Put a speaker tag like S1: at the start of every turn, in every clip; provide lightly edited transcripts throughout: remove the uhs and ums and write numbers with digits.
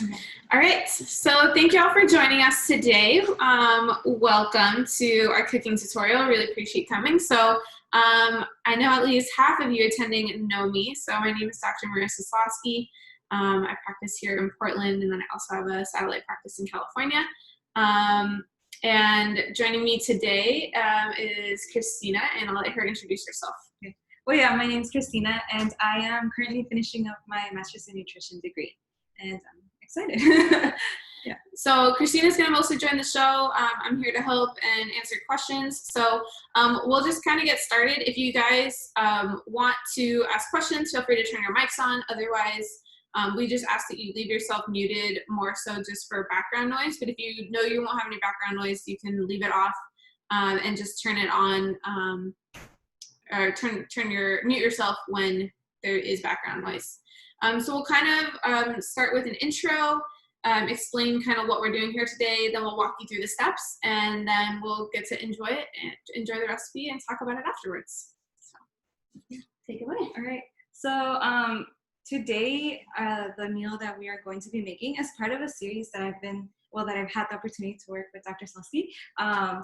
S1: All right, so thank you all for joining us today. Welcome to our cooking tutorial. Really appreciate coming. So I know at least half of you attending know me. So my name is Dr. Marissa Slosky. I practice here in Portland, and then I also have a satellite practice in California. And joining me today is Christina, and I'll let her introduce herself.
S2: Okay. Well, yeah, my name is Christina, and I am currently finishing up my Master's in Nutrition degree, and I'm excited.
S1: Yeah. So Christina's going to mostly join the show. I'm here to help and answer questions. So we'll just kind of get started. If you guys want to ask questions, feel free to turn your mics on. Otherwise, we just ask that you leave yourself muted, more so just for background noise. But if you know you won't have any background noise, you can leave it off and just turn it on, or mute yourself when there is background noise. So we'll kind of start with an intro, explain kind of what we're doing here today, then we'll walk you through the steps, and then we'll get to enjoy it and enjoy the recipe and talk about it afterwards. So yeah, take it away.
S2: All right. So today, the meal that we are going to be making is part of a series that I've had the opportunity to work with Dr. Slosky.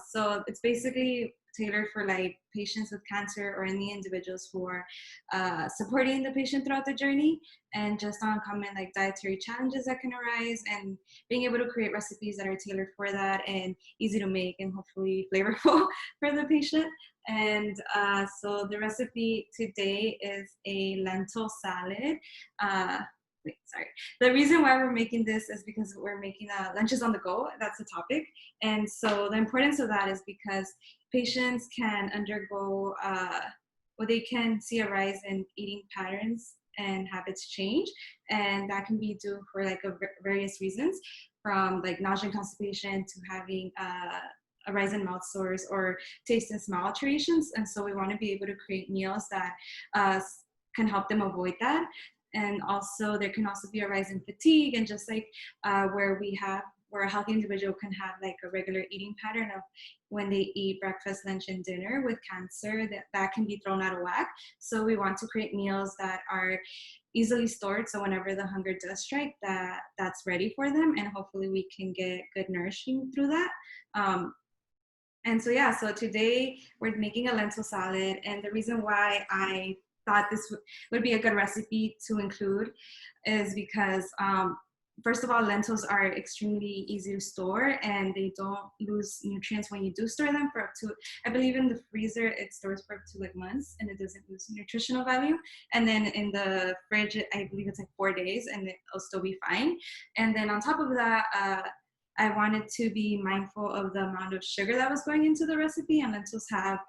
S2: So it's basically tailored for like patients with cancer or any individuals who are supporting the patient throughout the journey, and just on common like dietary challenges that can arise, and being able to create recipes that are tailored for that and easy to make and hopefully flavorful for the patient. And so the recipe today is a lentil salad. The reason why we're making this is because we're making lunches on the go. That's the topic. And so the importance of that is because patients can undergo, they can see a rise in eating patterns and habits change. And that can be due for like various reasons, from like nausea and constipation to having a rise in mouth sores or taste and smell alterations. And so we want to be able to create meals that can help them avoid that. And also there can also be a rise in fatigue, and just like where a healthy individual can have like a regular eating pattern of when they eat breakfast, lunch, and dinner, with cancer, that can be thrown out of whack. So we want to create meals that are easily stored, so whenever the hunger does strike, that's ready for them, and hopefully we can get good nourishing through that. And so yeah, so today we're making a lentil salad, and the reason why I thought this would be a good recipe to include is because first of all, lentils are extremely easy to store, and they don't lose nutrients when you do store them for up to, I believe in the freezer it stores for up to like months, and it doesn't lose nutritional value. And then in the fridge, I believe it's like 4 days, and it'll still be fine. And then on top of that, I wanted to be mindful of the amount of sugar that was going into the recipe, and lentils have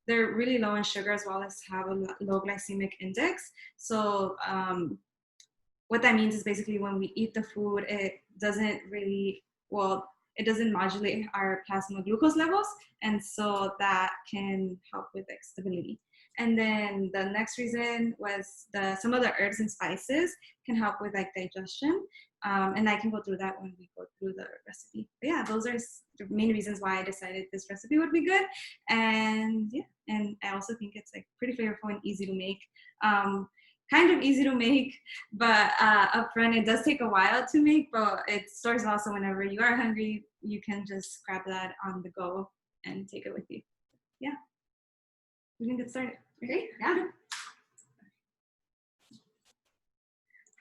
S2: they're really low in sugar, as well as have a low glycemic index. So what that means is basically when we eat the food, it doesn't modulate our plasma glucose levels, and so that can help with like stability. And then the next reason was some of the herbs and spices can help with like digestion. And I can go through that when we go through the recipe. But yeah, those are the main reasons why I decided this recipe would be good. And yeah, and I also think it's like pretty flavorful and easy to make. Kind of easy to make, but upfront it does take a while to make, but it stores well, so whenever you are hungry, you can just grab that on the go and take it with you. Yeah, we can get started.
S1: Okay, yeah.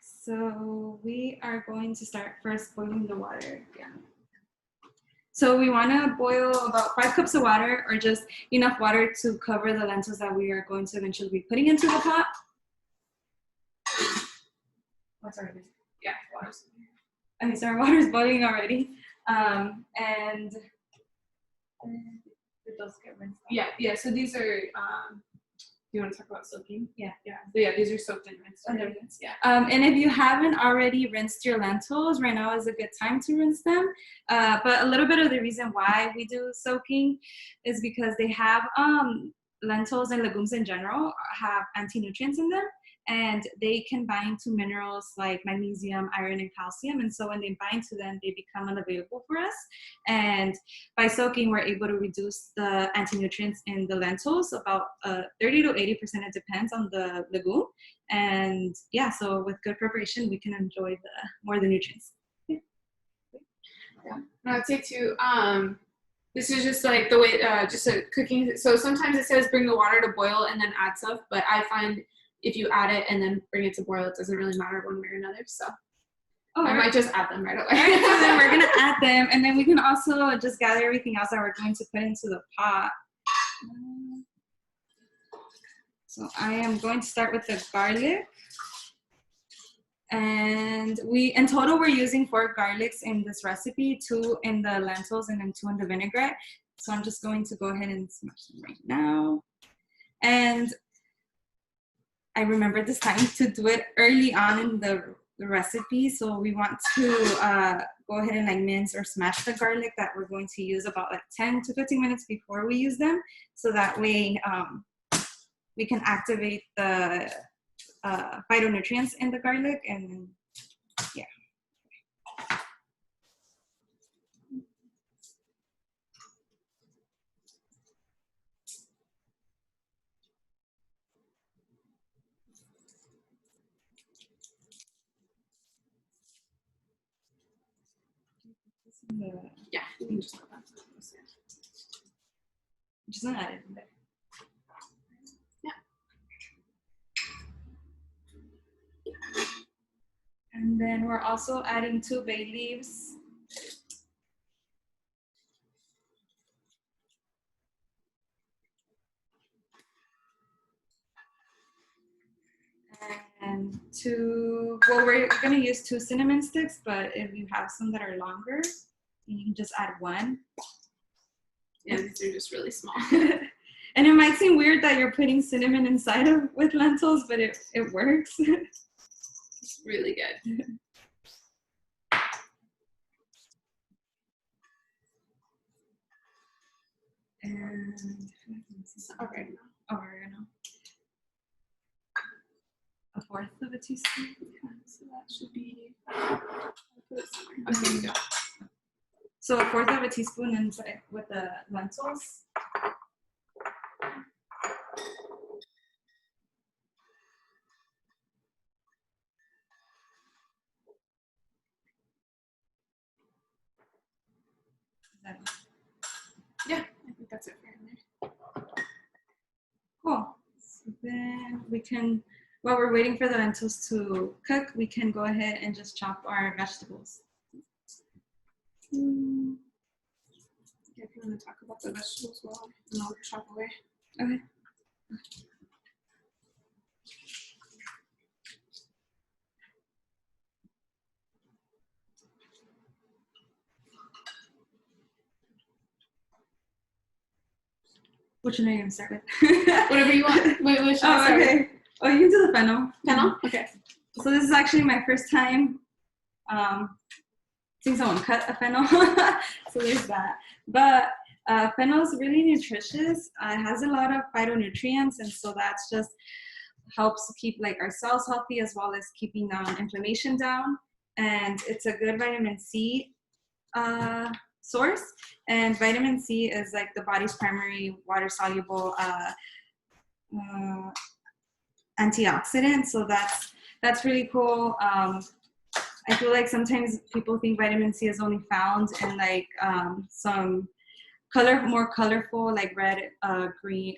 S2: So we are going to start first boiling the water. Yeah. So we want to boil about 5 cups of water, or just enough water to cover the lentils that we are going to eventually be putting into the pot. Oh, sorry. Yeah, water's. Okay, so our water's boiling already. And did those get rinsed off?
S1: Yeah. So these are. Do you want to talk about soaking?
S2: Yeah.
S1: So yeah, these are soaked and rinsed.
S2: Yeah. And if you haven't already rinsed your lentils, right now is a good time to rinse them. But a little bit of the reason why we do soaking is because they have lentils and legumes in general have anti-nutrients in them, and they can bind to minerals like magnesium, iron, and calcium. And so when they bind to them, they become unavailable for us. And by soaking, we're able to reduce the anti-nutrients in the lentils about 30 to 80%. It depends on the legume. And yeah, so with good preparation, we can enjoy more of the nutrients.
S1: Yeah. And I'd say too, this is just like the way, just a cooking. So sometimes it says bring the water to boil and then add stuff, but I find if you add it and then bring it to boil, it doesn't really matter one way or another. So I might just add them right away.
S2: All right, so then we're gonna add them, and then we can also just gather everything else that we're going to put into the pot. So I am going to start with the garlic. And in total, we're using 4 garlics in this recipe, 2 in the lentils and then 2 in the vinaigrette. So I'm just going to go ahead and smash them right now. And I remember this time to do it early on in the recipe. So we want to go ahead and like mince or smash the garlic that we're going to use about like 10 to 15 minutes before we use them. So that way we can activate the phytonutrients in the garlic, and yeah.
S1: Yeah, you can just put that.
S2: Just gonna add it in there. And then we're also adding 2 bay leaves. And we're gonna use 2 cinnamon sticks, but if you have some that are longer, you can just add 1.
S1: Yeah, these are just really small.
S2: And it might seem weird that you're putting cinnamon inside with lentils, but it works.
S1: It's really good.
S2: And
S1: oregano.
S2: Oregano. 1/4 of a teaspoon.
S1: Yeah, so that should be. Okay, there you go.
S2: So 1/4 of a teaspoon inside with the lentils.
S1: Yeah, I think that's it for in there.
S2: Cool. So then we can, while we're waiting for the lentils to cook, we can go ahead and just chop our vegetables.
S1: Yeah, if you want to talk about the vegetables well, and I'll chop away.
S2: Okay. Which one are you gonna start with?
S1: Whatever you want. Wait, which should I start with?
S2: Okay. Oh, you can do the fennel.
S1: Fennel? Okay.
S2: So this is actually my first time seeing someone cut a fennel. So there's that. But fennel is really nutritious. It has a lot of phytonutrients, and so that's just helps keep like our cells healthy as well as keeping inflammation down. And it's a good vitamin C source. And vitamin C is like the body's primary water-soluble antioxidant. So that's really cool. I feel like sometimes people think vitamin C is only found in like some more colorful, like red, green,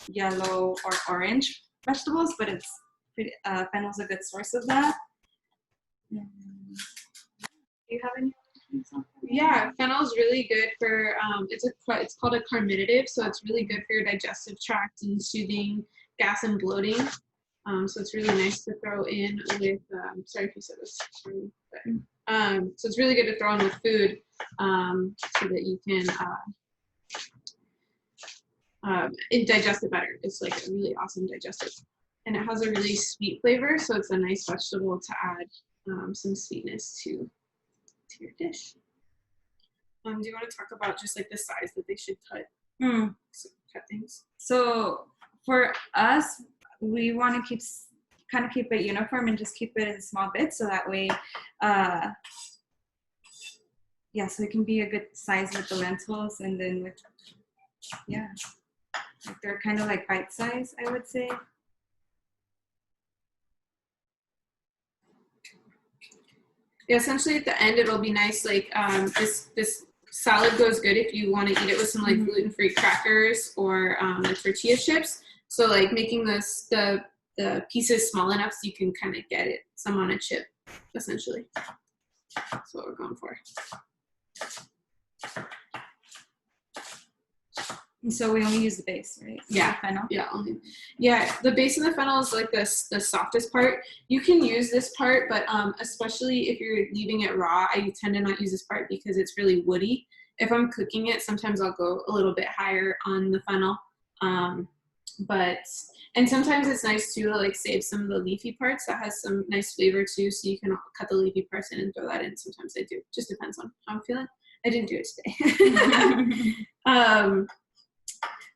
S2: yellow, or orange vegetables, but it's pretty, fennel's a good source of that. Do you have any?
S1: Yeah, fennel is really good for it's called a carminative, so it's really good for your digestive tract and soothing gas and bloating. So it's really nice to throw in with. Sorry if you said this. Sorry, but, so it's really good to throw in with food, so that you can digest it better. It's like a really awesome digestive, and it has a really sweet flavor. So it's a nice vegetable to add some sweetness to your dish. Do you want to talk about just like the size that they should cut? Cut things.
S2: So for us, we want to keep it uniform and just keep it in small bits, so that way, yeah, so it can be a good size with the lentils, and then with, yeah, like they're kind of like bite size, I would say.
S1: Yeah, essentially at the end it'll be nice. Like this salad goes good if you want to eat it with some like gluten-free crackers or like tortilla chips. So like making this the pieces small enough so you can kind of get it some on a chip, essentially. That's what we're going for.
S2: And so we only use the base, right?
S1: Yeah,
S2: the fennel.
S1: Yeah, yeah. The base of the fennel is like the softest part. You can use this part, but especially if you're leaving it raw, I tend to not use this part because it's really woody. If I'm cooking it, sometimes I'll go a little bit higher on the fennel. And sometimes it's nice too to like save some of the leafy parts. That has some nice flavor too, so you can cut the leafy parts in and throw that in. Sometimes I do. Just depends on how I'm feeling. I didn't do it today.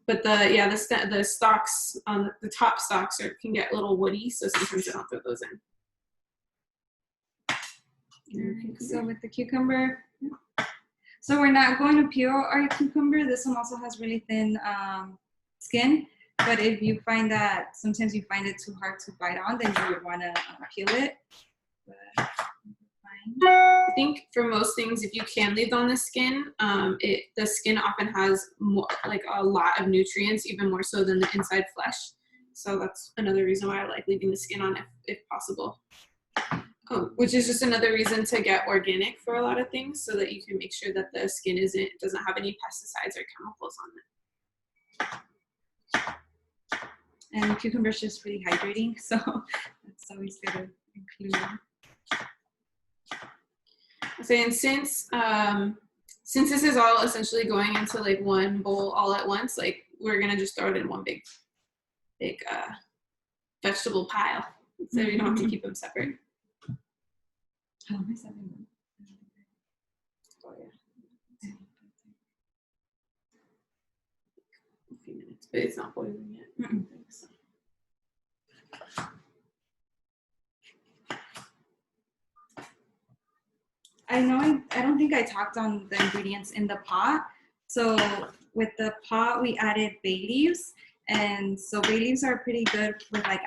S1: But the stalks on the top stalks can get a little woody, so sometimes I don't throw those in.
S2: So with the cucumber, so we're not going to peel our cucumber. This one also has really thin skin, but if you find that sometimes you find it too hard to bite on, then you would want to peel it. But
S1: I think for most things, if you can leave on the skin, the skin often has more, like a lot of nutrients, even more so than the inside flesh. So that's another reason why I like leaving the skin on if possible. Which is just another reason to get organic for a lot of things, so that you can make sure that the skin doesn't have any pesticides or chemicals on it.
S2: And cucumber is just really hydrating, so that's always good to include.
S1: And since this is all essentially going into like one bowl all at once, like we're gonna just throw it in one big vegetable pile, so you don't have to keep them separate.
S2: How am I serving them?
S1: Oh yeah. A few minutes, but it's not boiling yet. I don't think so.
S2: I don't think I talked on the ingredients in the pot. So with the pot, we added bay leaves. And so bay leaves are pretty good with like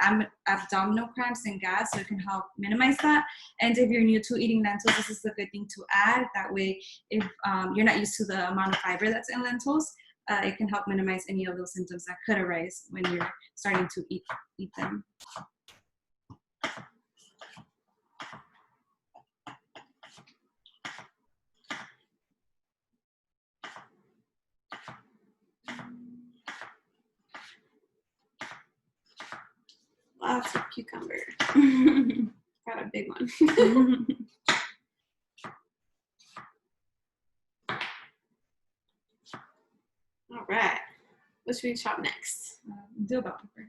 S2: abdominal cramps and gas, so it can help minimize that. And if you're new to eating lentils, this is a good thing to add. That way, if you're not used to the amount of fiber that's in lentils, it can help minimize any of those symptoms that could arise when you're starting to eat them.
S1: Lots of cucumber. Got a big one. All right. What should we chop next?
S2: Do a bell pepper.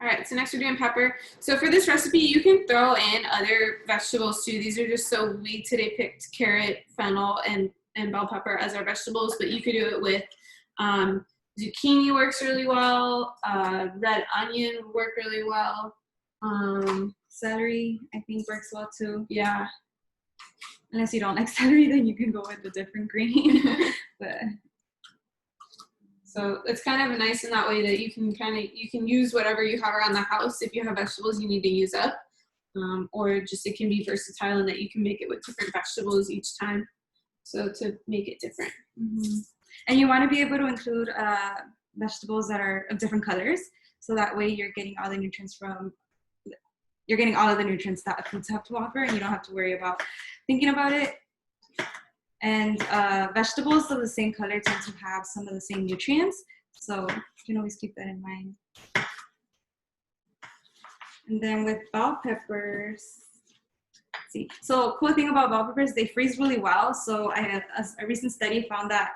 S1: All right, so next we're doing pepper. So for this recipe, you can throw in other vegetables too. These are just so we today picked carrot, fennel, and bell pepper as our vegetables, but you could do it with zucchini works really well. Red onion would work really well.
S2: Celery, I think, works well too.
S1: Yeah.
S2: Unless you don't like celery, then you can go with a different green. But
S1: so it's kind of nice in that way that you can use whatever you have around the house. If you have vegetables you need to use up, or just it can be versatile in that you can make it with different vegetables each time. So to make it different.
S2: Mm-hmm. And you want to be able to include vegetables that are of different colors, so that way you're getting all the nutrients that foods have to offer, and you don't have to worry about thinking about it. And vegetables of the same color tend to have some of the same nutrients, so you can always keep that in mind. And then with bell peppers, let's see. So cool thing about bell peppers, they freeze really well. So a recent study found that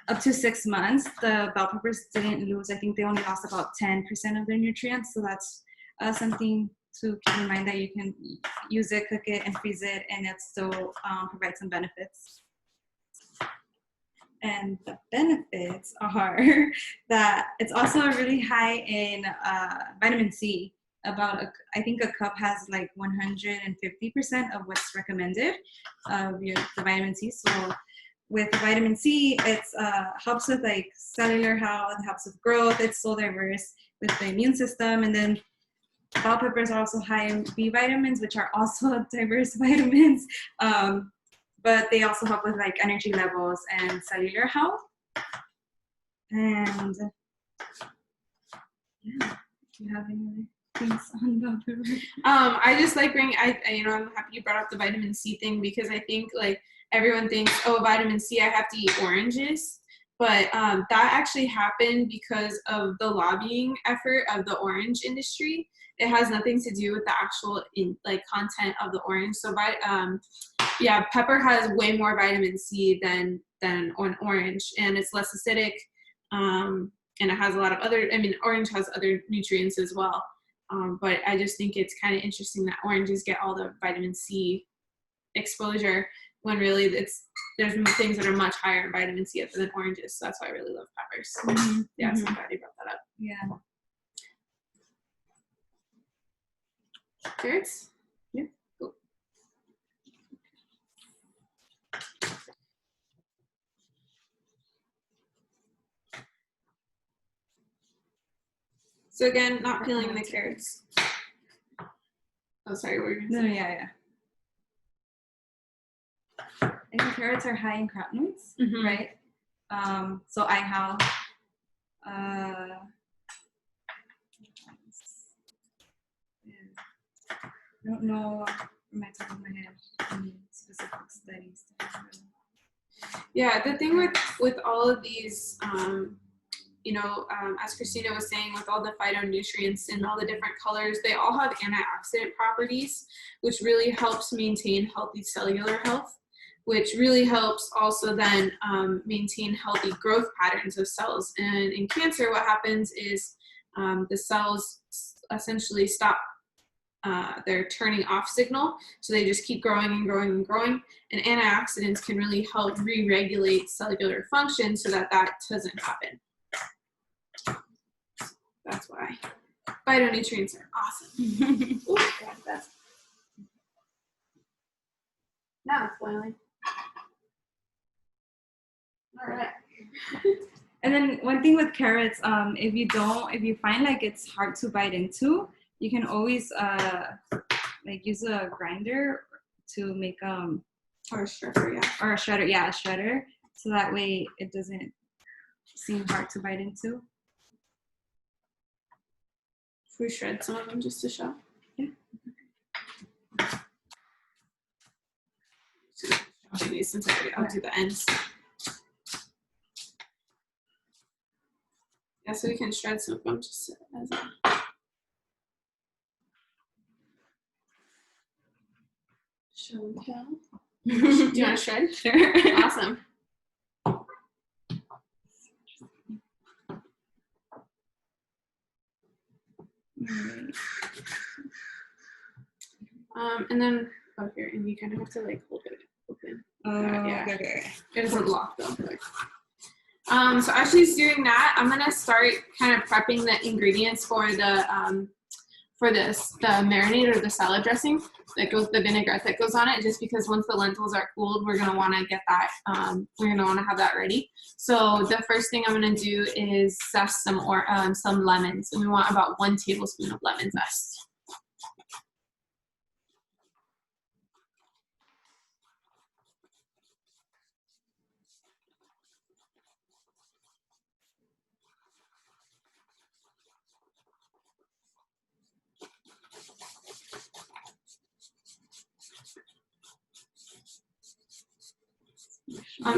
S2: up to 6 months, the bell peppers didn't lose. I think they only lost about 10% of their nutrients. So that's something to keep in mind, that you can use it, cook it, and freeze it, and it still provides some benefits. And the benefits are that it's also really high in vitamin C. I think a cup has like 150% of what's recommended of the vitamin C. So with vitamin C, it's helps with like cellular health, helps with growth. It's so diverse with the immune system. And then bell peppers are also high in B vitamins, which are also diverse vitamins. But they also help with like energy levels and cellular health. And yeah, do you have any other things on bell pepper?
S1: I just like I'm happy you brought up the vitamin C thing, because I think like everyone thinks, oh, vitamin C, I have to eat oranges. But that actually happened because of the lobbying effort of the orange industry. It has nothing to do with the actual content of the orange. So pepper has way more vitamin C than an orange, and it's less acidic. And it has a lot of orange has other nutrients as well. But I just think it's kind of interesting that oranges get all the vitamin C exposure when really there's things that are much higher in vitamin C than oranges. So that's why I really love peppers.
S2: Mm-hmm.
S1: Yeah, so I'm glad you brought that up.
S2: Yeah.
S1: Carrots?
S2: Yeah.
S1: Cool. So again, not peeling the carrots. Oh, sorry, what were you gonna say?
S2: No, yeah. I think carrots are high in carotenoids,
S1: Mm-hmm.
S2: right? So I have I don't know from my top of my head any specific studies.
S1: Yeah, the thing with all of these, as Christina was saying, with all the phytonutrients and all the different colors, they all have antioxidant properties, which really helps maintain healthy cellular health, which really helps also then maintain healthy growth patterns of cells. And in cancer, what happens is the cells essentially stop their turning off signal, so they just keep growing and growing and growing. And antioxidants can really help re-regulate cellular function so that doesn't happen. That's why phytonutrients are awesome. Ooh, God, that's... Now it's boiling. All right.
S2: And then one thing with carrots, if you find like it's hard to bite into, you can always use a grinder to make
S1: or a shredder, yeah.
S2: Or a shredder, so that way it doesn't seem hard to bite into.
S1: Should we shred some of them just to show?
S2: Yeah.
S1: Since I'll do the ends. Yeah, so we can shred some of them just as a... Show and tell. Do you want to shred?
S2: Sure.
S1: Awesome. And then here, and you kind of have to like hold it open.
S2: Yeah.
S1: Okay. It is a block though. So as she's doing that, I'm gonna start kind of prepping the ingredients for the marinade or the salad dressing that goes, the vinaigrette that goes on it, just because once the lentils are cooled, we're gonna want to get that, we're gonna want to have that ready. So the first thing I'm gonna do is zest some lemons, and we want about 1 tablespoon of lemon zest.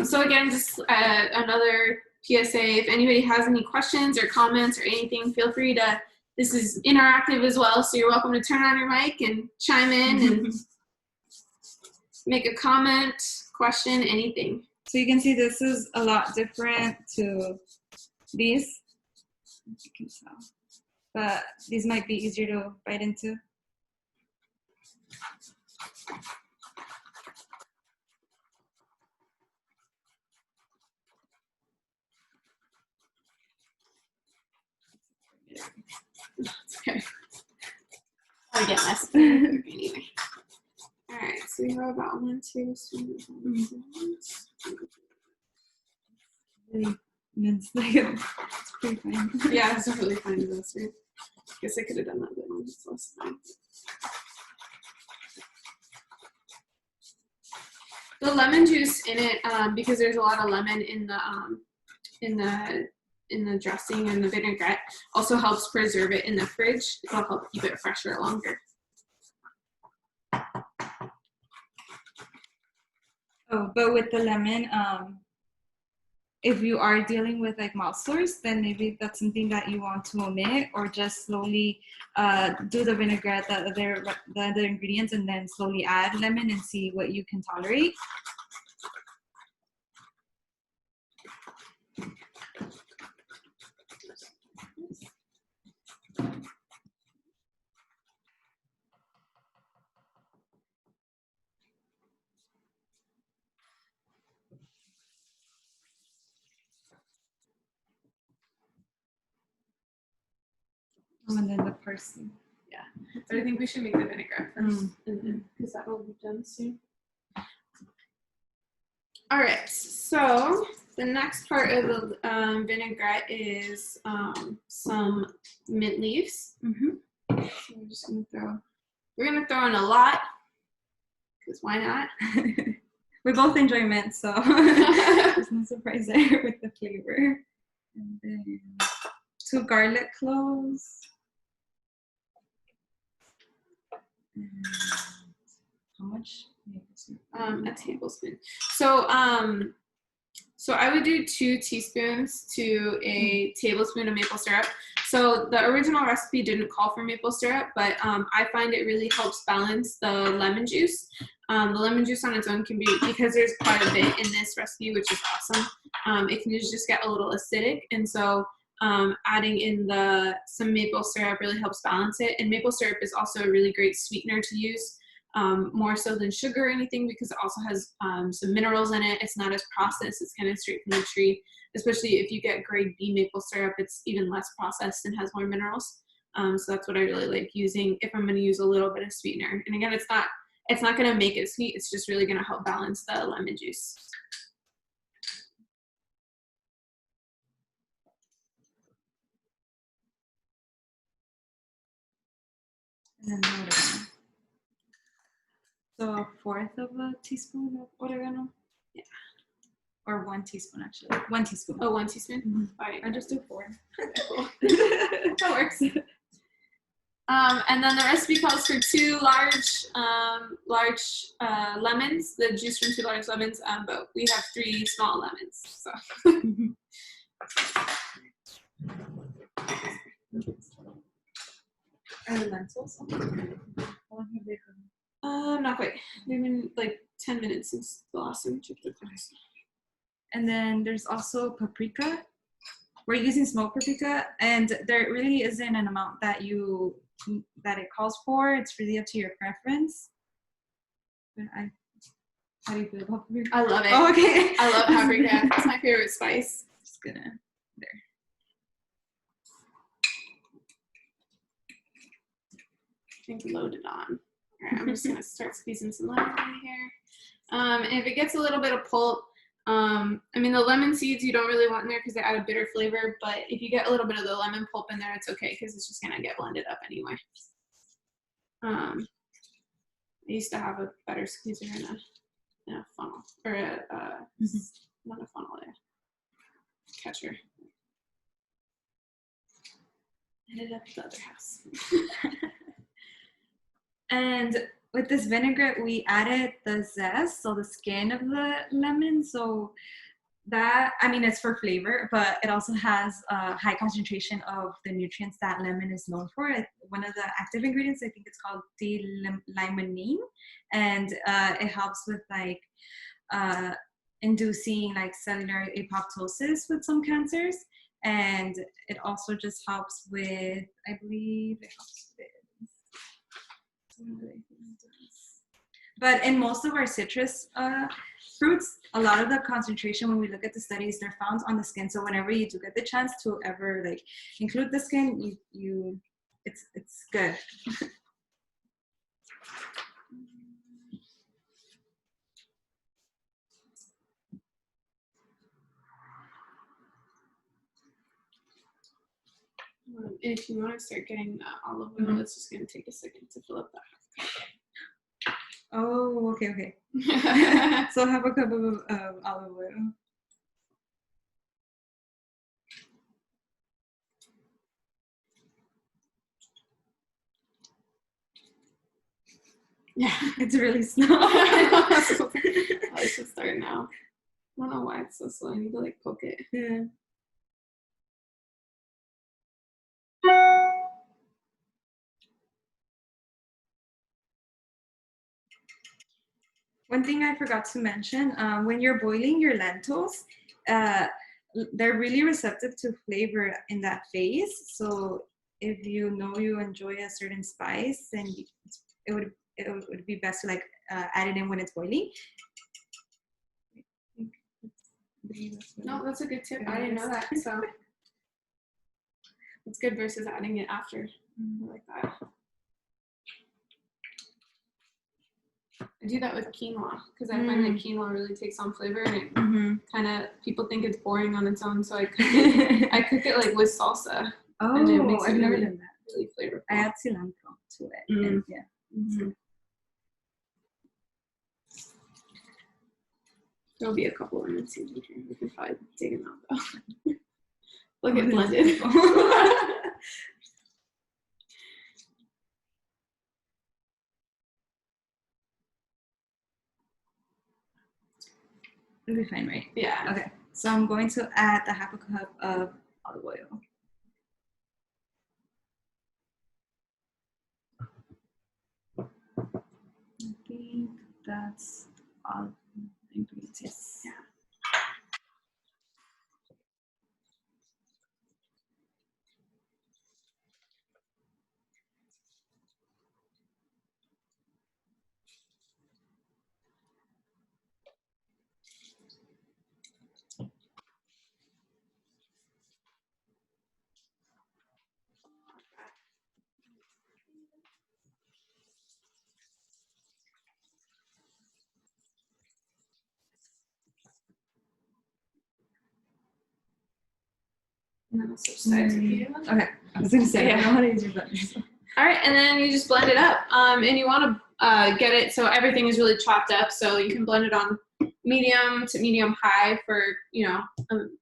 S1: So again, just another PSA, if anybody has any questions or comments or anything, feel free to, this is interactive as well, so you're welcome to turn on your mic and chime in and make a comment, question, anything.
S2: So you can see this is a lot different to these, as you can tell, but these might be easier to bite into.
S1: Okay. I get messed up anyway. All right, so we have about 1 tablespoon.
S2: really mince. Like, it's pretty fine.
S1: Yeah, it's really fine. That's right. Guess I could have done that, but it's less fine. The lemon juice in it, because there's a lot of lemon in the dressing and the vinaigrette, also helps preserve it in the fridge. It'll help keep it fresher longer.
S2: Oh, but with the lemon, if you are dealing with like mouth sores, then maybe that's something that you want to omit, or just slowly do the vinaigrette, the other ingredients, and then slowly add lemon and see what you can tolerate. And then the parsley.
S1: Yeah, but I think we should make the vinaigrette first, because that will be done soon. All right, so the next part of the vinaigrette is some mint leaves. So we're gonna throw in a lot, because why not?
S2: We both enjoy mint, so there's no surprise there with the flavor. And then 2 garlic cloves. And how much?
S1: A tablespoon. So I would do 2 teaspoons to a tablespoon of maple syrup. So the original recipe didn't call for maple syrup, but I find it really helps balance the lemon juice. The lemon juice on its own can be, because there's quite a bit in this recipe, which is awesome, it can just get a little acidic. And so adding in some maple syrup really helps balance it. And maple syrup is also a really great sweetener to use. More so than sugar or anything, because it also has some minerals in it. It's not as processed. It's kind of straight from the tree. Especially if you get grade B maple syrup, it's even less processed and has more minerals. So that's what I really like using if I'm going to use a little bit of sweetener. And again, it's not going to make it sweet. It's just really going to help balance the lemon juice.
S2: And then oregano. So 1/4 of a teaspoon of oregano?
S1: Yeah.
S2: Or 1 teaspoon, actually. 1 teaspoon.
S1: Oh, 1 teaspoon?
S2: Mm-hmm.
S1: All right.
S2: I just do 4.
S1: Cool.
S2: That works.
S1: And then the recipe calls for 2 large lemons, the juice from 2 large lemons, but we have 3 small lemons. So.
S2: Are the lentils? How long have they been?
S1: Not quite. They've been like 10 minutes since the last time we checked the class.
S2: And then there's also paprika. We're using smoked paprika, and there really isn't an amount that it calls for. It's really up to your preference. But how do you feel about paprika?
S1: I love it.
S2: Oh, okay.
S1: I love paprika. It's my favorite spice.
S2: Just gonna there.
S1: I think loaded on. All right, I'm just gonna start squeezing some lemon in here. And if it gets a little bit of pulp, I mean the lemon seeds you don't really want in there because they add a bitter flavor, but if you get a little bit of the lemon pulp in there, it's okay because it's just gonna get blended up anyway. I used to have a better squeezer in a funnel, or not a funnel, a catcher. Ended up at the other house.
S2: And with this vinaigrette, we added the zest, so the skin of the lemon. So that, I mean, it's for flavor, but it also has a high concentration of the nutrients that lemon is known for. One of the active ingredients, I think it's called D-limonene, and it helps with like inducing like cellular apoptosis with some cancers. And it also just helps with, I believe it helps with, but in most of our citrus fruits, a lot of the concentration when we look at the studies, they're found on the skin. So whenever you do get the chance to ever like include the skin, it's good.
S1: And if you want to start getting the olive oil, it's just going to take a second to fill up that.
S2: Oh, okay. So half a cup of olive oil.
S1: Yeah,
S2: it's really slow.
S1: I should start now. I don't know why it's so slow. I need to like poke it.
S2: Yeah. One thing I forgot to mention, when you're boiling your lentils, they're really receptive to flavor in that phase. So if you know you enjoy a certain spice, then it would be best to like add it in when it's boiling.
S1: No, that's a good tip. I didn't know that. So it's good versus adding it after. I like that. I do that with quinoa because I find that quinoa really takes on flavor and it kind of people think it's boring on its own. So I cook it, I cook it like with salsa.
S2: Oh,
S1: and it makes
S2: I've
S1: it
S2: never
S1: really,
S2: done that.
S1: really flavorful.
S2: I add cilantro to it. And yeah.
S1: There'll be a couple lemon seeds in here. We can probably dig them out though. Look at blended.
S2: It'll be fine, right?
S1: Yeah.
S2: Okay. So I'm going to add the half a cup of olive oil. I think that's all the ingredients. Yes.
S1: Yeah. And then I'll switch sides with you.
S2: Okay. I was going to say, I don't know how to use your buttons.
S1: All right, and then you just blend it up. And you want to get it so everything is really chopped up. So you can blend it on medium to medium high for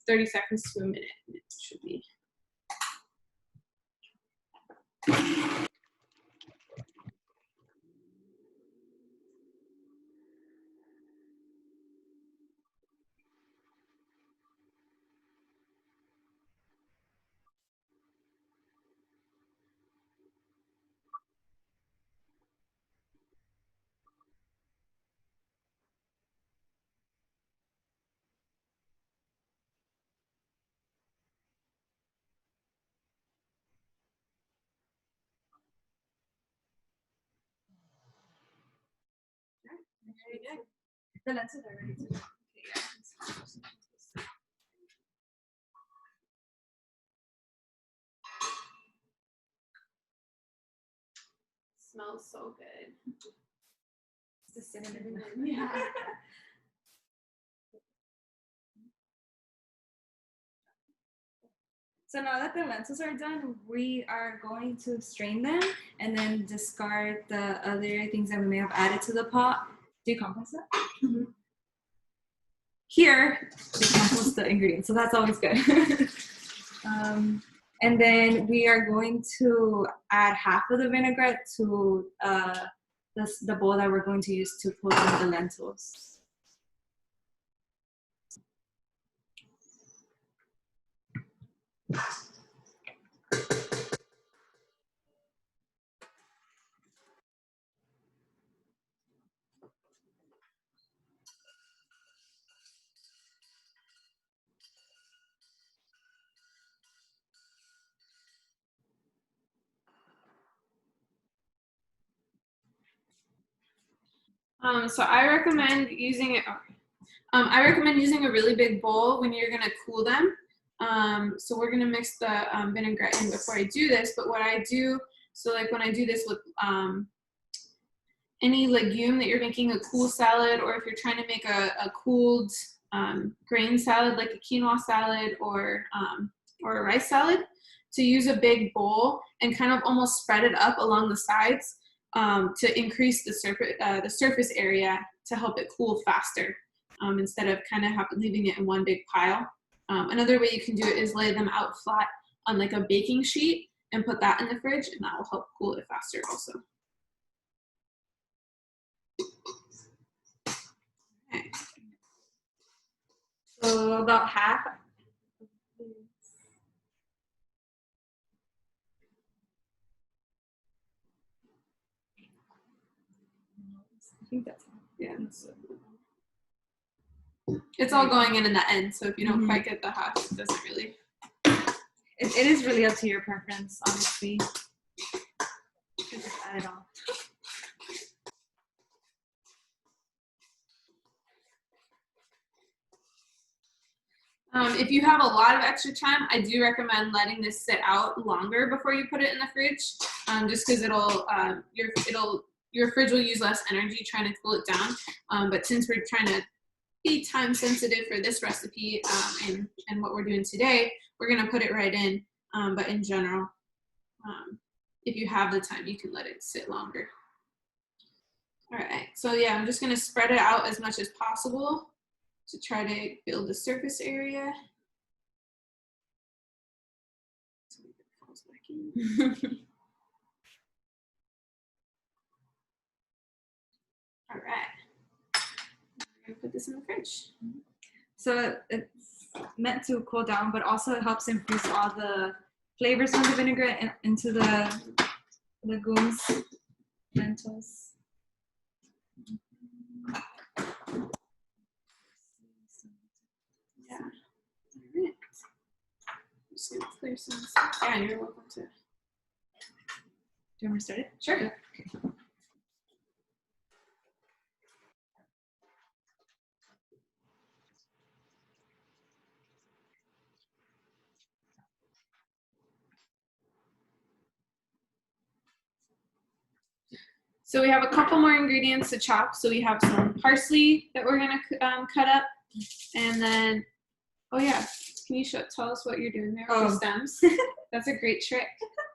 S1: 30 seconds to a minute. It should be.
S2: The lentils are ready to go.
S1: Smells so good.
S2: It's the cinnamon.
S1: Yeah.
S2: So now that the lentils are done, we are going to strain them and then discard the other things that we may have added to the pot. Do you compost that? Here, we compost the ingredients, so that's always good. And then we are going to add half of the vinaigrette to the bowl that we're going to use to put in the lentils.
S1: So I recommend using it. I recommend using a really big bowl when you're gonna cool them. So we're gonna mix the vinaigrette in before I do this. But what I do, so like when I do this with any legume that you're making a cool salad, or if you're trying to make a cooled grain salad like a quinoa salad or a rice salad, to use a big bowl and kind of almost spread it up along the sides to increase the surface area to help it cool faster instead of kind of leaving it in one big pile. Another way you can do it is lay them out flat on like a baking sheet and put that in the fridge, and that will help cool it faster also. Okay.
S2: So about half. I think that's all.
S1: Yeah. It's all going in the end, so if you don't quite get the half, it doesn't really.
S2: It is really up to your preference, honestly. You can just add it all.
S1: If you have a lot of extra time, I do recommend letting this sit out longer before you put it in the fridge, just because your fridge will use less energy trying to cool it down. But since we're trying to be time sensitive for this recipe and what we're doing today, we're gonna put it right in. But in general, if you have the time, you can let it sit longer. All right, so yeah, I'm just gonna spread it out as much as possible to try to build the surface area. So it falls back in. All right, we're gonna put this in the fridge.
S2: So it's meant to cool down, but also it helps infuse all the flavors from the vinaigrette into the legumes, lentils.
S1: Yeah. All right. I'm just gonna clear some. Yeah, you're welcome to.
S2: Do you want me to start it?
S1: Sure.
S2: Okay.
S1: So we have a couple more ingredients to chop. So we have some parsley that we're gonna cut up, and then, oh yeah, can you tell us what you're doing there with the stems? That's a great trick.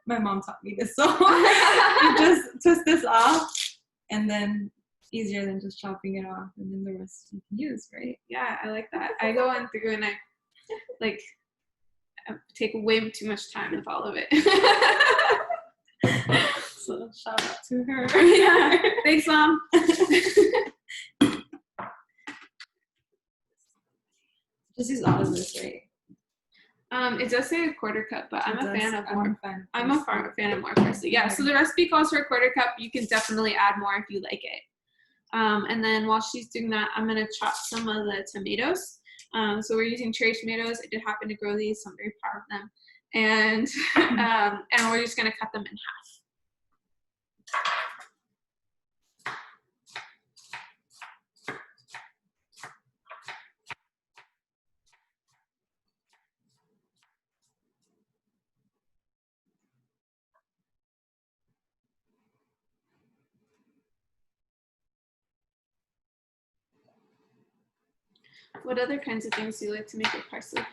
S2: My mom taught me this, so you just twist this off, and then easier than just chopping it off, and then the rest you can use, right?
S1: Yeah, I like that. I go in through and I take way too much time with all of it.
S2: So shout out to her.
S1: Yeah, thanks, Mom.
S2: Just use all of this, right?
S1: It does say a quarter cup, but I'm a fan of more. I'm a fan of more parsley. Yeah,
S2: Okay.
S1: so the recipe calls for a quarter cup. You can definitely add more if you like it. And then while she's doing that, I'm gonna chop some of the tomatoes. So we're using cherry tomatoes. I did happen to grow these, so I'm very proud of them. And and we're just gonna cut them in half. What other kinds of things do you like to make with parsley?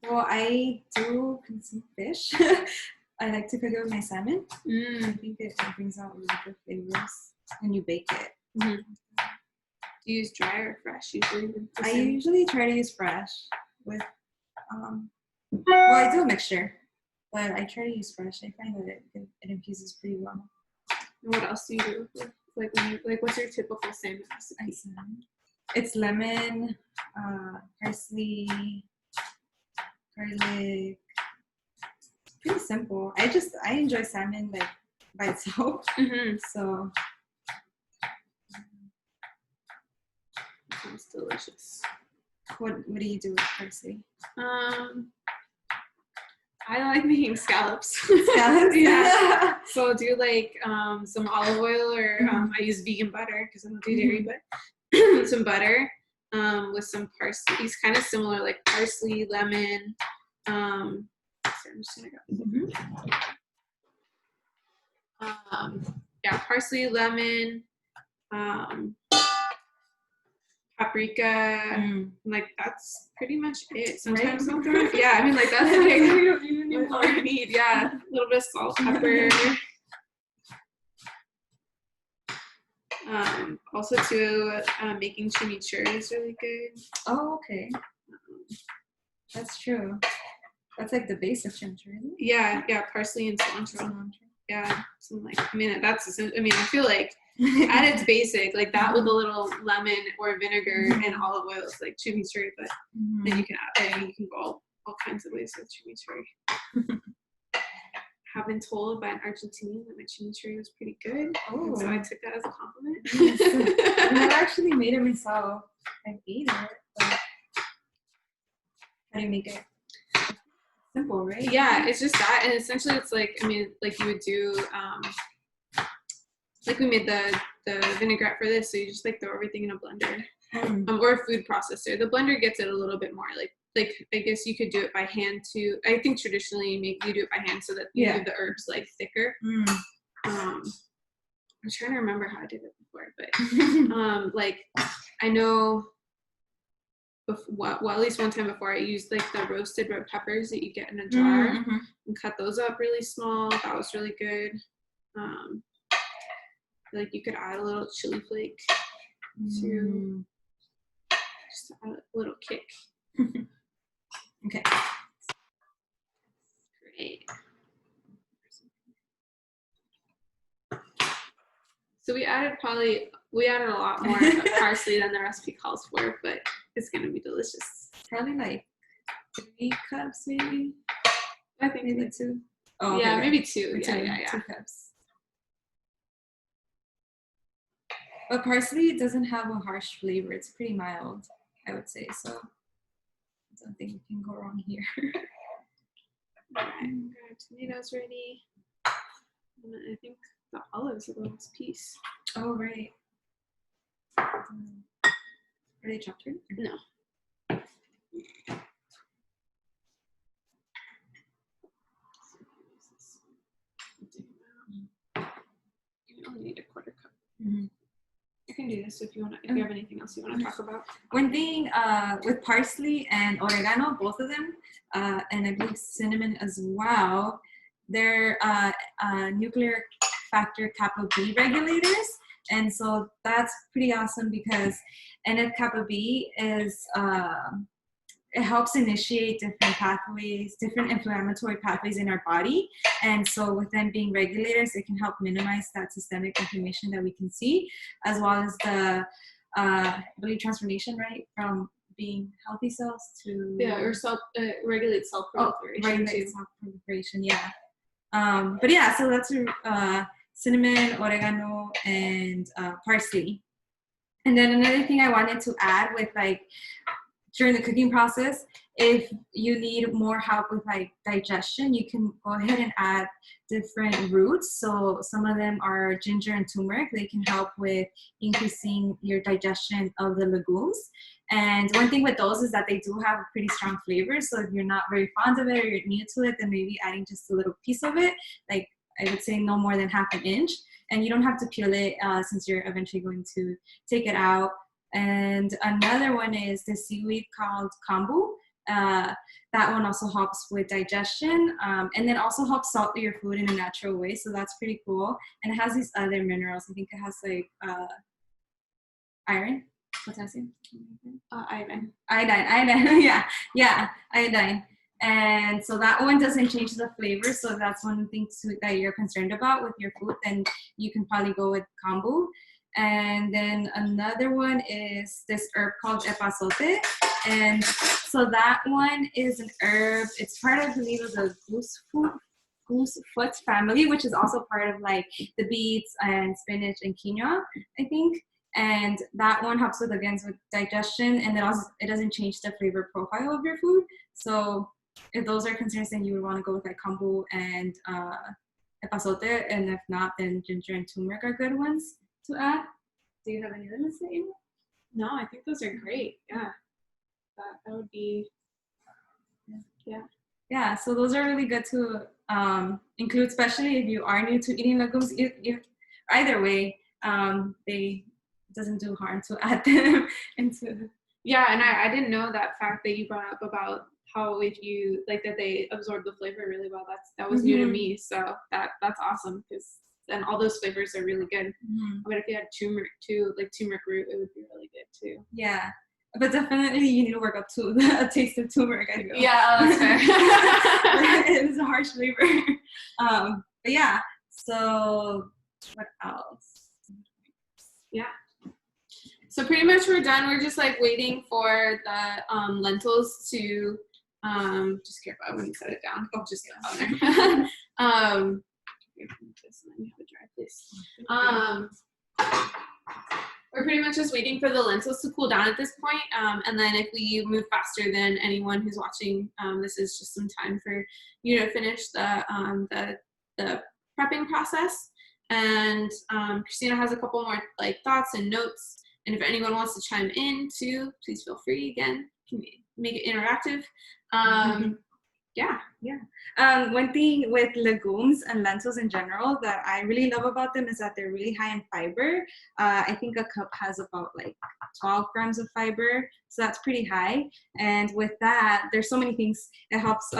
S2: Well, I do consume fish. I like to cook it with my salmon. I think it brings out really good flavors, and you bake it.
S1: Mm-hmm. Do you use dry or fresh usually?
S2: I usually try to use fresh with, well, I do a mixture, but I try to use fresh. I find that it infuses pretty well.
S1: And what else do you do? Like what's your typical salmon recipe?
S2: It's lemon, parsley, garlic. Pretty simple. I enjoy salmon like by itself. So
S1: it sounds delicious.
S2: What do you do with parsley?
S1: I like making scallops.
S2: Scallops?
S1: Yeah. So I'll do like some olive oil, or I use vegan butter because I don't do dairy, but some butter with some parsley. It's kind of similar, like parsley, lemon. I'm just gonna go. Yeah, parsley, lemon, paprika, like that's pretty much it. Sometimes
S2: Right?
S1: I'll throw it. Yeah, I mean like that's like all you need. Yeah, a little bit of salt, pepper. Also too, making chimichurri is really good.
S2: Oh, okay. That's true. That's like the base of chimichurri, isn't it?
S1: Yeah, parsley and cilantro. Yeah, something like. I mean, I feel like at its basic, like that with a little lemon or vinegar and olive oil is like chimichurri, but then you can go all kinds of ways with chimichurri. Have been told by an Argentinian that my chimichurri was pretty good, so I took that as a compliment.
S2: Yes. I've never actually made it myself. I've eaten it, but how do you make it? Simple, right?
S1: Yeah, it's just that, and essentially it's like, I mean, like you would do, like we made the vinaigrette for this, so you just like throw everything in a blender, or a food processor. The blender gets it a little bit more, like I guess you could do it by hand too. I think traditionally you do it by hand so that you do the herbs like thicker. I'm trying to remember how I did it before, but like I know. Well, at least one time before, I used like the roasted red peppers that you get in a jar and cut those up really small. That was really good. Like you could add a little chili flake to just add a little kick.
S2: Okay.
S1: Great. So we added a lot more parsley than the recipe calls for, but it's gonna be delicious.
S2: Probably like 3 cups, maybe.
S1: I think
S2: maybe
S1: like
S2: 2. Oh,
S1: yeah,
S2: okay,
S1: maybe 2.
S2: Yeah. 2 cups. But parsley doesn't have a harsh flavor. It's pretty mild, I would say. So I don't think you can go wrong here.
S1: All right, got tomatoes ready. And I think the olives are the last piece.
S2: Oh, right. Are they chopped here?
S1: No. You only need a 1/4 cup. I can do this if you want. If you have anything else you want to talk about.
S2: One thing with parsley and oregano, both of them, and I believe cinnamon as well, they're nuclear factor kappa B regulators. And so that's pretty awesome because NF-kappa B is, it helps initiate different pathways, different inflammatory pathways in our body. And so with them being regulators, it can help minimize that systemic inflammation that we can see, as well as the, I believe, transformation, right? From being healthy cells to...
S1: Yeah, or regulate cell proliferation.
S2: Regulate cell proliferation, yeah. But yeah, so that's cinnamon, oregano, and parsley. And then another thing I wanted to add with like, during the cooking process, if you need more help with like digestion, you can go ahead and add different roots. So some of them are ginger and turmeric. They can help with increasing your digestion of the legumes. And one thing with those is that they do have a pretty strong flavor. So if you're not very fond of it or you're new to it, then maybe adding just a little piece of it, like I would say no more than 1/2 inch. And you don't have to peel it since you're eventually going to take it out. And another one is the seaweed called kombu. That one also helps with digestion and then also helps salt your food in a natural way. So that's pretty cool. And it has these other minerals. I think it has like iron, potassium,
S1: Iodine.
S2: Yeah, iodine. And so that one doesn't change the flavor. So that's one thing that you're concerned about with your food. Then you can probably go with kombu. And then another one is this herb called epazote. And so that one is an herb. It's part, I believe, of the goosefoot family, which is also part of like the beets and spinach and quinoa, I think. And that one helps with, again, with digestion. And then also it doesn't change the flavor profile of your food. So if those are concerns, then you would want to go with like kombu and epazote. And if not, then ginger and turmeric are good ones to add. Do you have any others that you know?
S1: No, I think those are great. Yeah, that would be.
S2: Yeah, so those are really good to include, especially if you are new to eating legumes. Either way, they doesn't do harm to add them into.
S1: Yeah, and I didn't know that fact that you brought up about how if you like that they absorb the flavor really well. That was new to me, so that's awesome because then all those flavors are really good. But if you had turmeric too, like turmeric root, it would be really good too.
S2: Yeah, but definitely you need to work up to the taste of turmeric. I feel.
S1: Yeah, that's fair.
S2: It's a harsh flavor. But yeah. So what else?
S1: Yeah. So pretty much we're done. We're just like waiting for the lentils to just careful. I wouldn't set it down. Oh, just get it on there. Let me have a dry place. We're pretty much just waiting for the lentils to cool down at this point. And then if we move faster than anyone who's watching, this is just some time for you to finish the prepping process. And Christina has a couple more like thoughts and notes. And if anyone wants to chime in too, please feel free. Again, can make it interactive. Yeah.
S2: One thing with legumes and lentils in general that I really love about them is that they're really high in fiber. I think a cup has about like 12 grams of fiber, so that's pretty high. And with that, there's so many things. It helps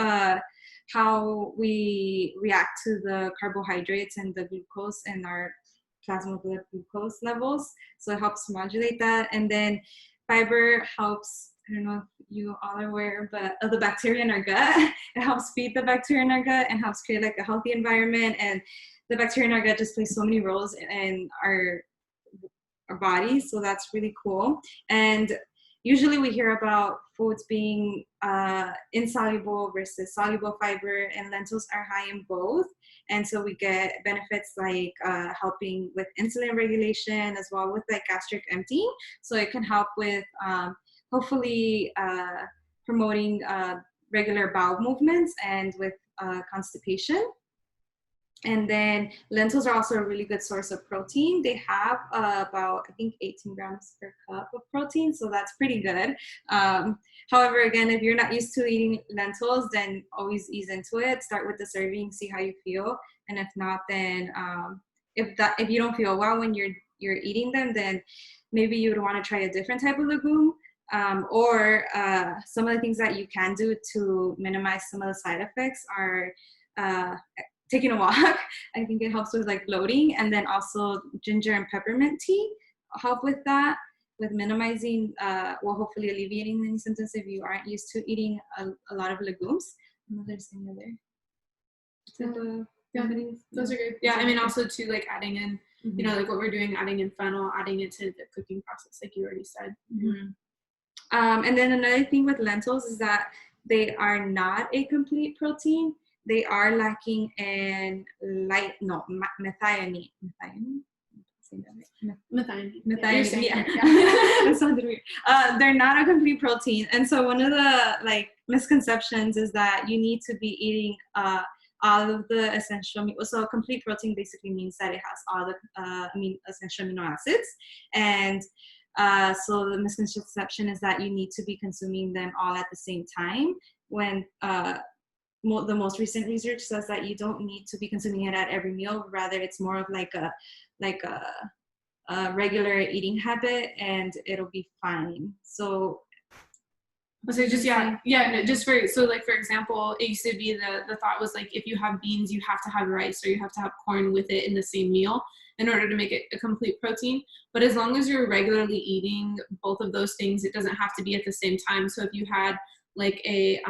S2: how we react to the carbohydrates and the glucose in our plasma blood glucose levels. So it helps modulate that. And then fiber helps, I don't know if you all are aware, but of the bacteria in our gut. It helps feed the bacteria in our gut and helps create like a healthy environment. And the bacteria in our gut just plays so many roles in our bodies. So that's really cool. And usually we hear about foods being insoluble versus soluble fiber, and lentils are high in both. And so we get benefits like helping with insulin regulation as well with like gastric emptying. So it can help with hopefully promoting regular bowel movements and with constipation. And then lentils are also a really good source of protein. They have about, I think, 18 grams per cup of protein, so that's pretty good. However, again, if you're not used to eating lentils, then always ease into it. Start with the serving, see how you feel, and if not, then if you don't feel well when you're eating them, then maybe you would want to try a different type of legume. Or some of the things that you can do to minimize some of the side effects are taking a walk. I think it helps with like bloating, and then also ginger and peppermint tea help with that, with minimizing, hopefully alleviating any symptoms if you aren't used to eating a lot of legumes. I don't know if there's any other.
S1: Yeah, those are good. Yeah, I mean also too like adding in, you know, like what we're doing, adding in fennel, adding it to the cooking process, like you already said.
S2: And then another thing with lentils is that they are not a complete protein. They are lacking in methionine.
S1: Methionine.
S2: Methionine.
S1: Yeah.
S2: That sounded weird. They're not a complete protein, and so one of the like misconceptions is that you need to be eating all of the essential. So a complete protein basically means that it has all the essential amino acids, and so the misconception is that you need to be consuming them all at the same time, when the most recent research says that you don't need to be consuming it at every meal. Rather, it's more of like a regular eating habit, and it'll be fine. So
S1: just for example, it used to be the thought was like if you have beans, you have to have rice or you have to have corn with it in the same meal in order to make it a complete protein. But as long as you're regularly eating both of those things, it doesn't have to be at the same time. So if you had like a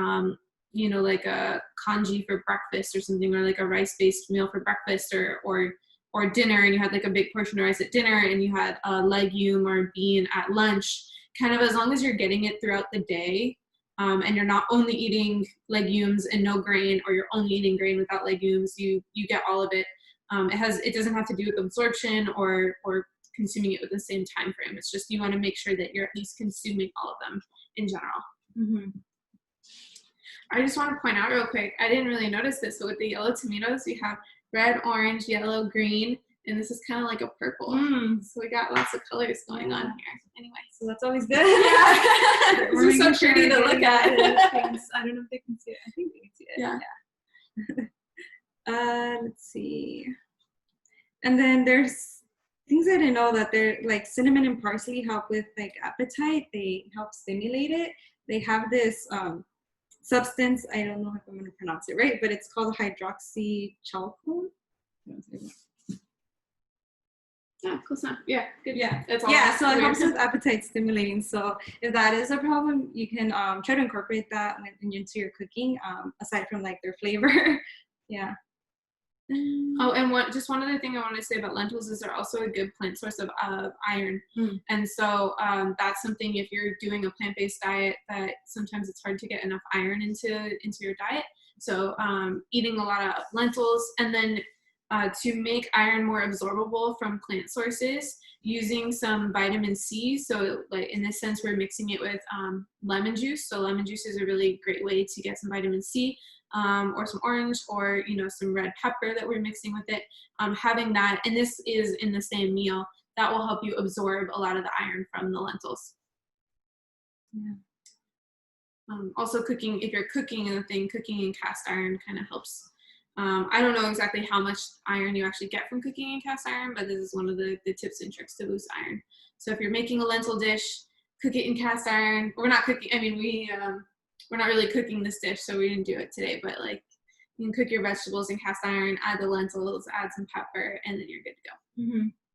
S1: like a congee for breakfast or something, or like a rice-based meal for breakfast or dinner, and you had like a big portion of rice at dinner, and you had a legume or a bean at lunch, kind of as long as you're getting it throughout the day, and you're not only eating legumes and no grain, or you're only eating grain without legumes, you get all of it. It doesn't have to do with absorption or consuming it with the same time frame. It's just you want to make sure that you're at least consuming all of them in general. I just want to point out real quick, I didn't really notice this, but with the yellow tomatoes, we have red, orange, yellow, green, and this is kind of like a purple. So we got lots of colors going on here. Anyway,
S2: so that's always good.
S1: Yeah. This is so pretty to look at.
S2: I don't know if they can see it. I think they can see it.
S1: Yeah.
S2: Let's see. And then there's things I didn't know that they're like cinnamon and parsley help with like appetite. They help stimulate it. They have this substance. I don't know if I'm going to pronounce it right, but it's called hydroxychalcone.
S1: Yeah, close enough. Yeah, good.
S2: Yeah,
S1: that's all.
S2: Yeah. So it helps with appetite stimulating. So if that is a problem, you can try to incorporate that into your cooking. Aside from like their flavor. Yeah.
S1: Oh, and one other thing I want to say about lentils is they're also a good plant source of iron. And so that's something, if you're doing a plant-based diet, that sometimes it's hard to get enough iron into your diet. So eating a lot of lentils, and then to make iron more absorbable from plant sources, using some vitamin C. So like in this sense, we're mixing it with lemon juice. So lemon juice is a really great way to get some vitamin C. Or some orange, or some red pepper that we're mixing with it. Having that, and this is in the same meal, that will help you absorb a lot of the iron from the lentils.
S2: Yeah.
S1: Also cooking, if you're cooking in cast iron kind of helps. I don't know exactly how much iron you actually get from cooking in cast iron, but this is one of the tips and tricks to boost iron. So if you're making a lentil dish, cook it in cast iron. We're not cooking, I mean, we're not really cooking this dish, so we didn't do it today, but like you can cook your vegetables in cast iron, add the lentils, add some pepper, and then you're good to go.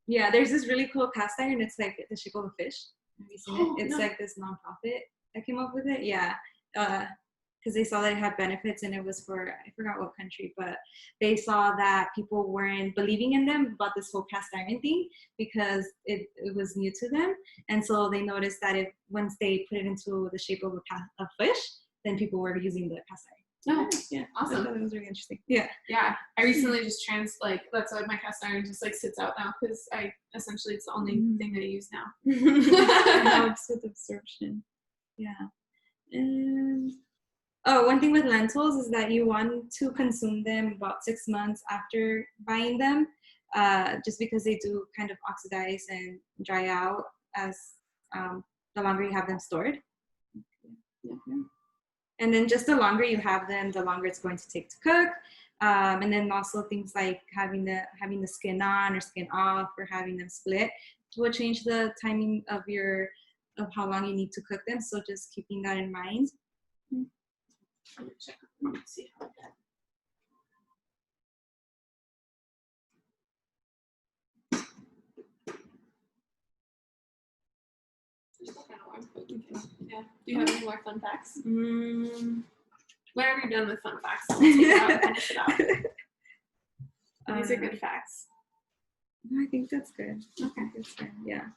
S2: Yeah, there's this really cool cast iron. It's like the shape of a fish. Have you seen it? It's like this nonprofit that came up with it. Yeah. Because they saw that it had benefits, and it was for, I forgot what country, but they saw that people weren't believing in them about this whole cast iron thing because it was new to them. And so they noticed that once they put it into the shape of a fish, then people were using the cast iron.
S1: Oh, yeah, awesome.
S2: That was really interesting. Yeah.
S1: Yeah, I recently just that's why my cast iron just like sits out now, because essentially it's the only thing that I use now.
S2: It helps with absorption. Yeah. And one thing with lentils is that you want to consume them about 6 months after buying them, just because they do kind of oxidize and dry out as the longer you have them stored. And then just the longer you have them, the longer it's going to take to cook. And then also things like having the skin on or skin off, or having them split will change the timing of how long you need to cook them. So just keeping that in mind.
S1: Yeah. Do you have any more fun facts? Whenever you're done with fun facts, I'll take it out and finish it out. These are good facts.
S2: I think that's good.
S1: Okay.
S2: That's good. Yeah.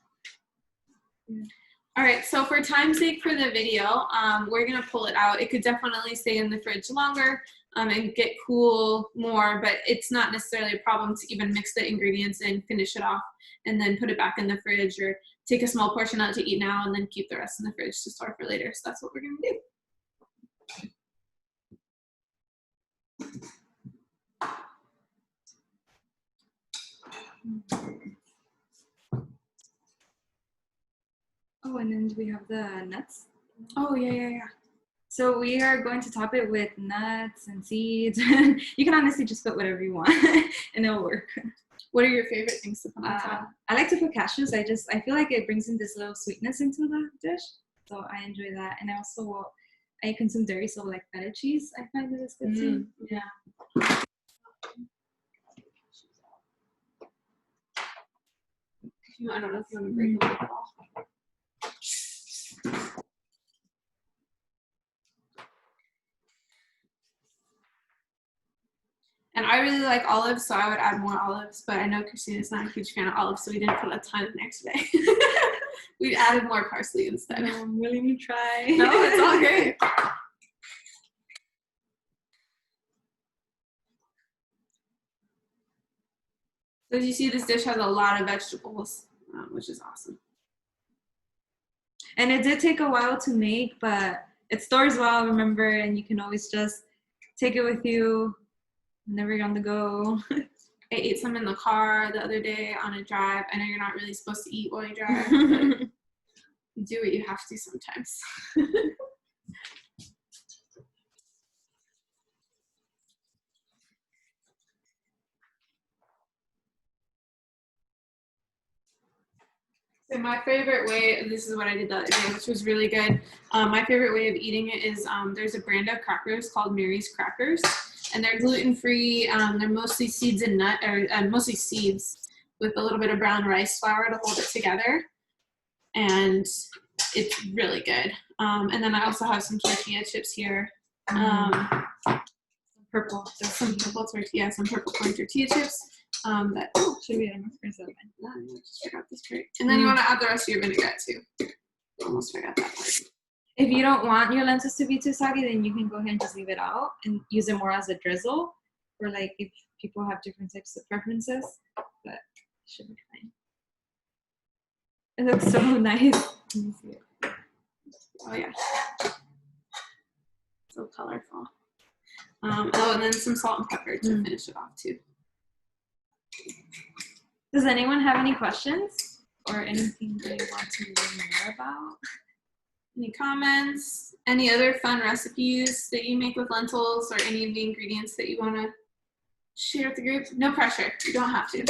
S1: All right, so for time's sake for the video, we're gonna pull it out. It could definitely stay in the fridge longer and get cool more, but it's not necessarily a problem to even mix the ingredients and finish it off and then put it back in the fridge, or take a small portion out to eat now and then keep the rest in the fridge to store for later. So that's what we're gonna do.
S2: Oh, and then do we have the nuts?
S1: Oh, yeah.
S2: So we are going to top it with nuts and seeds. You can honestly just put whatever you want and it'll work.
S1: What are your favorite things to put on top?
S2: I like to put cashews. I feel like it brings in this little sweetness into the dish. So I enjoy that. And I consume dairy, so like feta cheese, I find that it's good too. Yeah.
S1: I don't know if you want to break them at all. And I really like olives, so I would add more olives, but I know Christina's not a huge fan of olives, so we didn't put a ton in there today. We added more parsley instead.
S2: I'm willing to try.
S1: No, it's all great. So as you see, this dish has a lot of vegetables, which is awesome.
S2: And it did take a while to make, but it stores well, remember, and you can always just take it with you whenever you're on the go.
S1: I ate some in the car the other day on a drive. I know you're not really supposed to eat while you drive, but you do what you have to sometimes. So my favorite way, this is what I did the other day, which was really good. My favorite way of eating it is there's a brand of crackers called Mary's Crackers, and they're gluten-free. They're mostly seeds and mostly seeds with a little bit of brown rice flour to hold it together, and it's really good. And then I also have some tortilla chips here. Some purple corn tortilla chips. That
S2: should be enough for something.
S1: I just forgot this part. And then you want to add the rest of your vinaigrette too. Almost forgot that part.
S2: If you don't want your lentils to be too soggy, then you can go ahead and just leave it out and use it more as a drizzle, or like if people have different types of preferences. But it should be fine. It looks so nice. Let me see it.
S1: Oh yeah, so colorful. Oh, and then some salt and pepper to finish it off too.
S2: Does anyone have any questions or anything they want to learn more about?
S1: Any comments? Any other fun recipes that you make with lentils, or any of the ingredients that you want to share with the group? No pressure. You don't have to.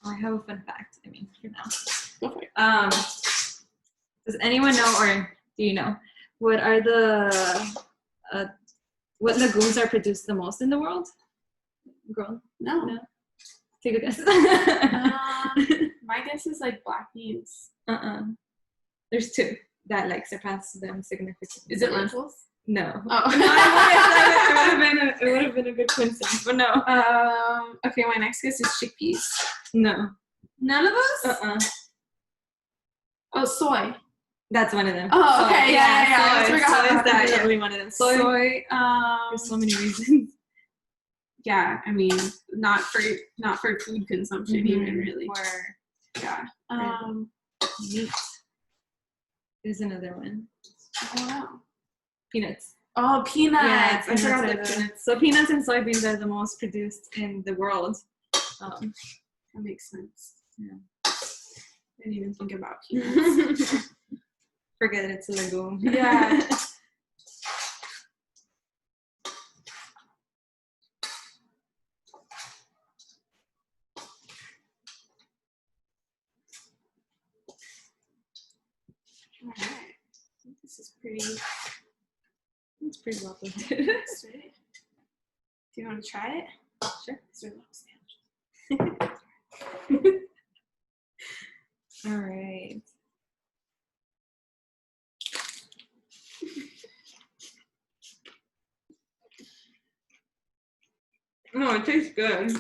S2: I have a fun fact. I mean, for now.
S1: Go for it.
S2: Does anyone know, or do you know, what are the what legumes are produced the most in the world? Girl,
S1: No.
S2: Take a guess.
S1: My guess is like black beans.
S2: There's two that like surpass them significantly.
S1: Is it lentils?
S2: No.
S1: Oh.
S2: It would have been a good coincidence, but no.
S1: Okay, my next guess is chickpeas.
S2: No.
S1: None of those? Oh, soy.
S2: That's one of them.
S1: Oh, okay. Yeah. I
S2: Soy.
S1: forgot
S2: Soy
S1: about
S2: is
S1: that.
S2: definitely one of them. Soy. There's so many reasons.
S1: Yeah, I mean, not for food consumption even really.
S2: Or
S1: meat.
S2: There's another one.
S1: Oh wow.
S2: Peanuts.
S1: Oh, peanuts.
S2: Yeah,
S1: I forgot the peanuts.
S2: So peanuts and soybeans are the most produced in the world.
S1: That makes sense.
S2: Yeah.
S1: I didn't even think about peanuts.
S2: Forget it's a legume.
S1: Yeah. All right. I think this is pretty.
S2: It's pretty well put.
S1: Do you want to try it?
S2: Sure.
S1: Sandwich.
S2: All right. No, it tastes good.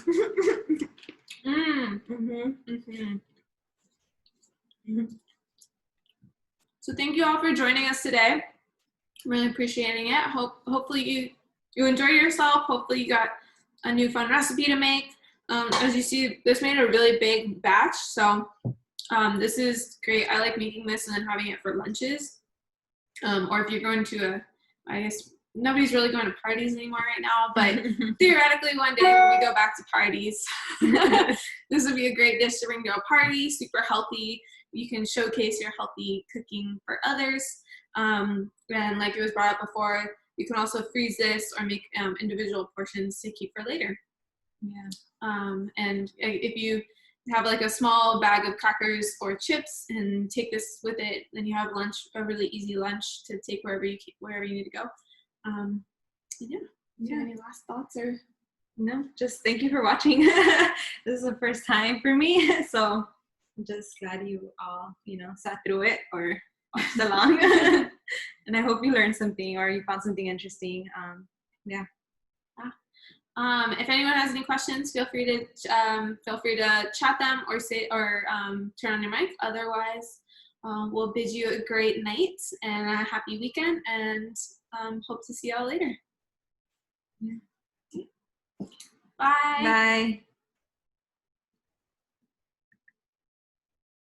S1: So thank you all for joining us today. I'm really appreciating it. Hopefully you enjoyed yourself. Hopefully you got a new fun recipe to make. As you see, this made a really big batch, so this is great. I like making this and then having it for lunches. Or if you're going to I guess nobody's really going to parties anymore right now, but theoretically one day when we go back to parties, this would be a great dish to bring to a party, super healthy. You can showcase your healthy cooking for others. And like it was brought up before, you can also freeze this or make individual portions to keep for later.
S2: Yeah.
S1: And if you have like a small bag of crackers or chips and take this with it, then you have a really easy lunch to take wherever you need to go. Do you have any last thoughts or?
S2: No, just thank you for watching. This is the first time for me, so I'm just glad you all, sat through it or watched along. And I hope you learned something or you found something interesting.
S1: If anyone has any questions, feel free to chat them or turn on your mic. Otherwise, we'll bid you a great night and a happy weekend, and hope to see y'all later.
S2: Yeah.
S1: Bye.
S2: Bye.